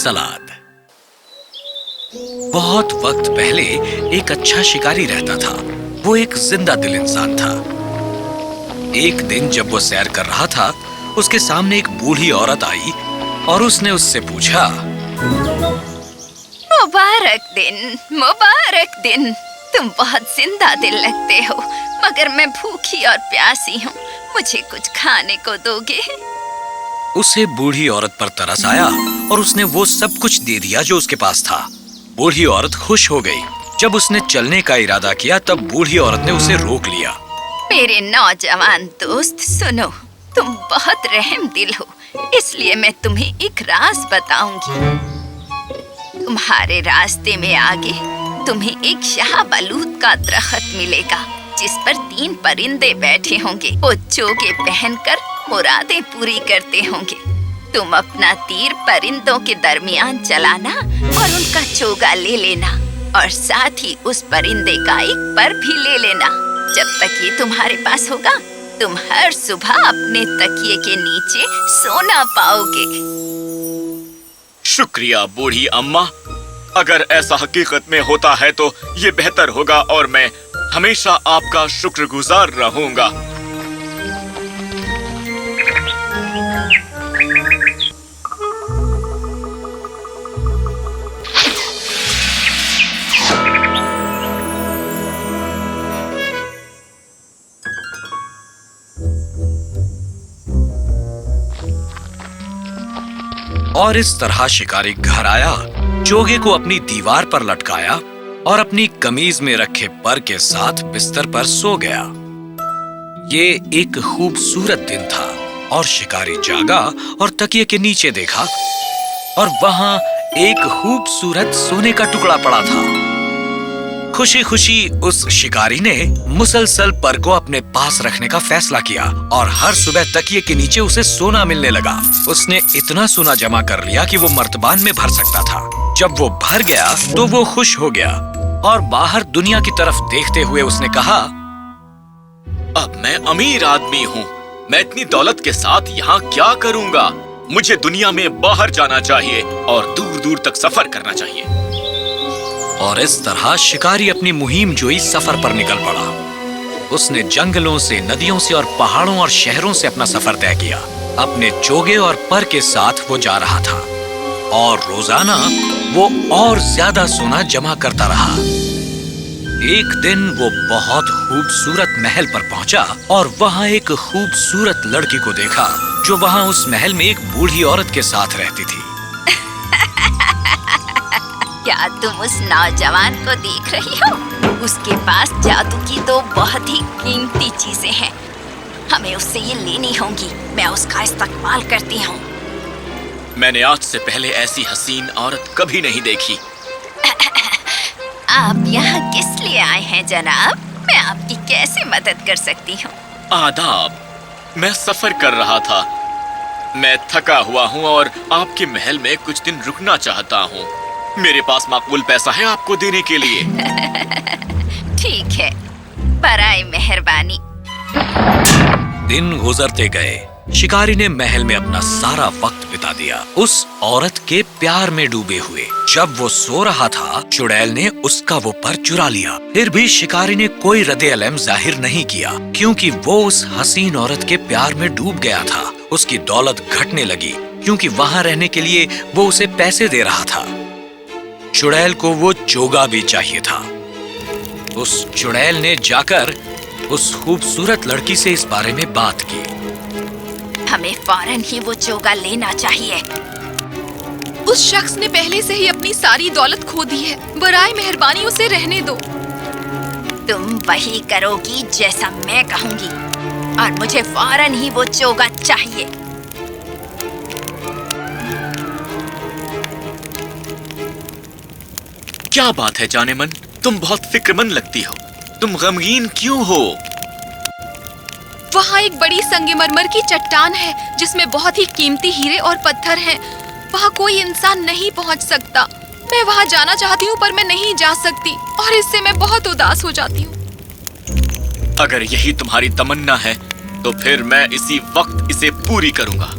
सलाद। बहुत वक्त पहले एक अच्छा शिकारी रहता था। वो एक जिंदा दिल इंसान था। एक दिन जब वो सैर कर रहा था, उसके सामने एक बूढ़ी औरत आई और उसने उससे पूछा, मुबारक दिन, मुबारक दिन। तुम बहुत जिंदा दिल लगते हो, मगर मैं भूखी और प्यासी हूँ। मुझे कुछ खाने को दोगे? उसे बूढ़ी औरत पर तरस आया और उसने वो सब कुछ दे दिया जो उसके पास था। बूढ़ी औरत खुश हो गई। जब उसने चलने का इरादा किया, तब बूढ़ी औरत ने उसे रोक लिया। मेरे नौजवान दोस्त, सुनो, तुम बहुत रहम दिल हो, इसलिए मैं तुम्हें एक राज बताऊंगी। तुम्हारे रास्ते में आगे तुम्हें एक शाहबलूत का दरख्त मिलेगा, जिस पर 3 परिंदे बैठे होंगे। वो चोगे पहनकर मुरादें पूरी करते होंगे। तुम अपना तीर परिंदों के दरमियान चलाना और उनका चोगा ले लेना, और साथ ही उस परिंदे का एक पर भी ले लेना। जब तक ये तुम्हारे पास होगा, तुम हर सुबह अपने तकिए के नीचे सोना पाओगे। शुक्रिया बूढ़ी अम्मा। अगर ऐसा हकीकत में होता है तो ये बेहतर होगा और मैं हमेशा आपका शुक्रगुजार रहूंगा। और इस तरह शिकारी घर आया, चोगे को अपनी दीवार पर लटकाया और अपनी कमीज में रखे पर के साथ बिस्तर पर सो गया। ये एक खूबसूरत दिन था और शिकारी जागा और तकिए के नीचे देखा और वहां एक खूबसूरत सोने का टुकड़ा पड़ा था। खुशी खुशी उस शिकारी ने मुसलसल पर को अपने पास रखने का फैसला किया और हर सुबह तकिए के नीचे उसे सोना मिलने लगा। उसने इतना सोना जमा कर लिया कि वो मर्तबान में भर सकता था। जब वो भर गया तो वो खुश हो गया और बाहर दुनिया की तरफ देखते हुए उसने कहा, अब मैं अमीर आदमी हूँ। मैं इतनी दौलत के साथ यहाँ क्या करूँगा? मुझे दुनिया में बाहर जाना चाहिए और दूर दूर तक सफर करना चाहिए। और इस तरह शिकारी अपनी मुहिम जोई सफर पर निकल पड़ा। उसने जंगलों से, नदियों से और पहाड़ों और शहरों से अपना सफर तय किया। अपने चोगे और पर के साथ वो जा रहा था और रोजाना वो और ज्यादा सोना जमा करता रहा। एक दिन वो बहुत खूबसूरत महल पर पहुंचा और वहां एक खूबसूरत लड़की को देखा जो वहां उस महल में एक बूढ़ी औरत के साथ रहती थी। क्या तुम उस नौजवान को देख रही हो? उसके पास जादू की 2 बहुत ही कीमती चीजें हैं। हमें उससे ये लेनी होंगी। मैं उसका इस्तेमाल करती हूँ। मैंने आज से पहले ऐसी हसीन औरत कभी नहीं देखी। आप यहाँ किस लिए आए हैं जनाब? मैं आपकी कैसे मदद कर सकती हूँ? आदाब। मैं सफर कर रहा था। मैं थका हुआ हूँ और आपके महल में कुछ दिन रुकना चाहता हूँ। मेरे पास माकूल पैसा है आपको देने के लिए। ठीक है, बराए मेहरबानी। दिन गुजरते गए। शिकारी ने महल में अपना सारा वक्त बिता दिया, उस औरत के प्यार में डूबे हुए। जब वो सो रहा था, चुड़ैल ने उसका वो पर चुरा लिया। फिर भी शिकारी ने कोई रद्द-ए-अलम जाहिर नहीं किया, क्योंकि वो उस हसीन औरत के प्यार में डूब गया था। उसकी दौलत घटने लगी, क्योंकि वहां रहने के लिए वो उसे पैसे दे रहा था। चुड़ैल को वो चोगा भी चाहिए था। उस चुड़ैल ने जाकर उस खूबसूरत लड़की से इस बारे में बात की। हमें फौरन ही वो चोगा लेना चाहिए। उस शख्स ने पहले से ही अपनी सारी दौलत खो दी है। बराए मेहरबानी उसे रहने दो। तुम वही करोगी जैसा मैं कहूँगी, और मुझे फौरन ही वो चोगा चाहिए। क्या बात है जानेमन, तुम बहुत फिक्रमंद लगती हो। तुम गमगीन क्यों हो? वहाँ एक बड़ी संगमरमर की चट्टान है जिसमें बहुत ही कीमती हीरे और पत्थर हैं। वहाँ कोई इंसान नहीं पहुँच सकता। मैं वहाँ जाना चाहती हूँ पर मैं नहीं जा सकती और इससे मैं बहुत उदास हो जाती हूँ। अगर यही तुम्हारी तमन्ना है तो फिर मैं इसी वक्त इसे पूरी करूँगा।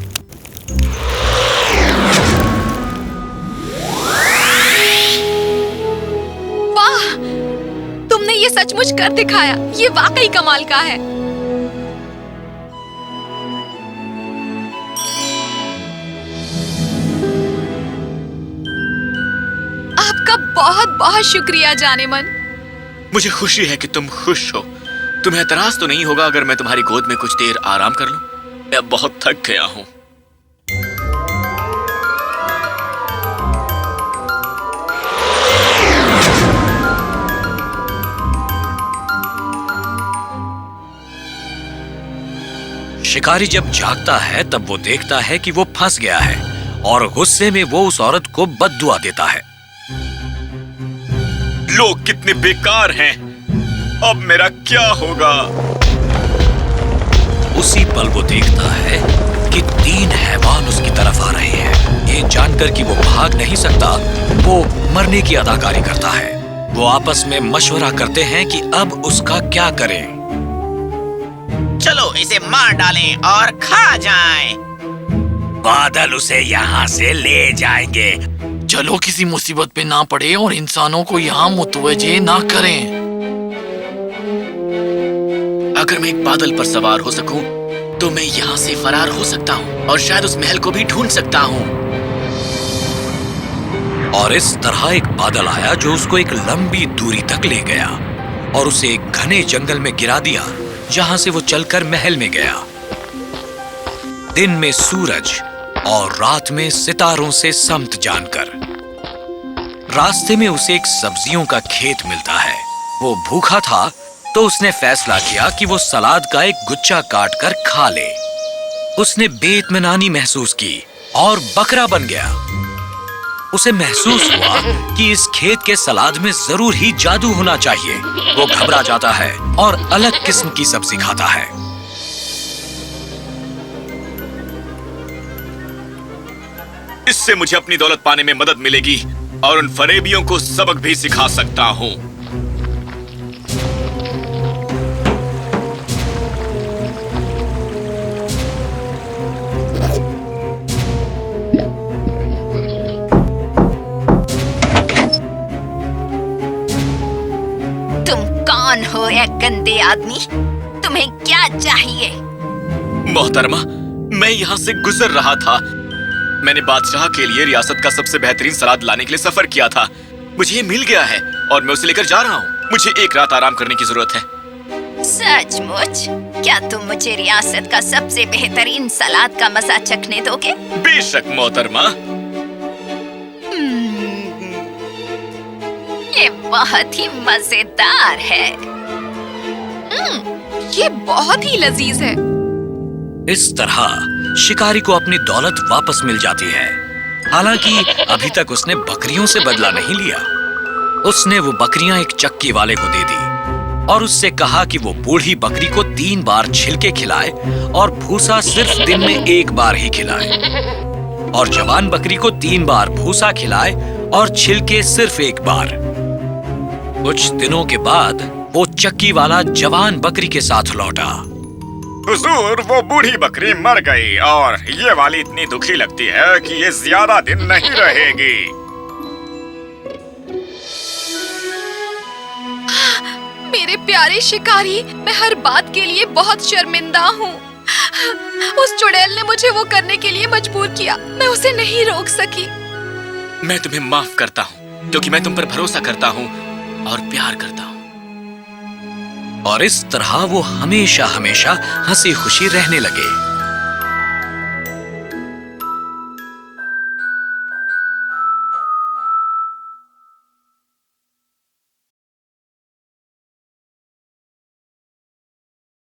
सचमुच कर दिखाया। ये वाकई कमाल का है। आपका बहुत बहुत शुक्रिया जानेमन। मुझे खुशी है कि तुम खुश हो। तुम्हें एतराज तो नहीं होगा अगर मैं तुम्हारी गोद में कुछ देर आराम कर लूं? मैं बहुत थक गया हूं। शिकारी जब जागता है तब वो देखता है कि वो फंस गया है और गुस्से में वो उस औरत को बद्दुआ देता है। लोग कितने बेकार हैं। अब मेरा क्या होगा? उसी पल वो देखता है कि 3 हैवान उसकी तरफ आ रहे हैं। ये जानकर कि वो भाग नहीं सकता, वो मरने की अदाकारी करता है। वो आपस में मशवरा करते हैं कि अब उसका क्या करें। चलो इसे मार डालें और खा जाएं। बादल उसे यहाँ से ले जाएंगे। चलो किसी मुसीबत पे ना पड़े और इंसानों को यहाँ मुतवज्जे ना करें। अगर मैं एक बादल पर सवार हो सकूं, तो मैं यहाँ से फरार हो सकता हूँ और शायद उस महल को भी ढूंढ सकता हूँ। और इस तरह एक बादल आया जो उसको एक लंबी दूरी तक ले गया और उसे एक घने जंगल में गिरा दिया, जहां से वो चलकर महल में गया। दिन में सूरज और रात में सितारों से समत जानकर। रास्ते में उसे एक सब्जियों का खेत मिलता है। वो भूखा था तो उसने फैसला किया कि वो सलाद का एक गुच्छा काटकर खा ले। उसने बेइत्मीनानी महसूस की और बकरा बन गया। उसे महसूस हुआ कि इस खेत के सलाद में जरूर ही जादू होना चाहिए। वो घबरा जाता है और अलग किस्म की सब्जी खाता है। इससे मुझे अपनी दौलत पाने में मदद मिलेगी और उन फरेबियों को सबक भी सिखा सकता हूँ। कौन हो ए गंदे आदमी? तुम्हें क्या चाहिए? मोहतरमा, मैं यहाँ से गुजर रहा था। मैंने बादशाह के लिए रियासत का सबसे बेहतरीन सलाद लाने के लिए सफर किया था। मुझे ये मिल गया है और मैं उसे लेकर जा रहा हूँ। मुझे एक रात आराम करने की जरूरत है। सचमुच? क्या तुम मुझे रियासत का सबसे बेहतरीन सलाद का मजा चखने दोगे? बेशक मोहतरमा। ये बहुत ही मजेदार है। ये बहुत ही लजीज है। इस तरह शिकारी को अपनी दौलत वापस मिल जाती है। हालांकि अभी तक उसने बकरियों से बदला नहीं लिया। उसने वो बकरियां एक चक्की वाले को दे दी और उससे कहा कि वो बूढ़ी बकरी को 3 बार छिलके खिलाए और भूसा सिर्फ दिन में 1 बार ही खिलाए, और जवान बकरी को 3 बार भूसा खिलाए और छिलके सिर्फ 1 बार। कुछ दिनों के बाद वो चक्की वाला जवान बकरी के साथ लौटा। हुजूर, वो बूढ़ी बकरी मर गई और ये वाली इतनी दुखी लगती है कि ये ज्यादा दिन नहीं रहेगी। मेरे प्यारे शिकारी, मैं हर बात के लिए बहुत शर्मिंदा हूँ। उस चुड़ैल ने मुझे वो करने के लिए मजबूर किया। मैं उसे नहीं रोक सकी। मैं तुम्हें माफ करता हूँ क्योंकि मैं तुम पर भरोसा करता हूँ और प्यार करता हूँ। और इस तरह वो हमेशा हमेशा हंसी खुशी रहने लगे।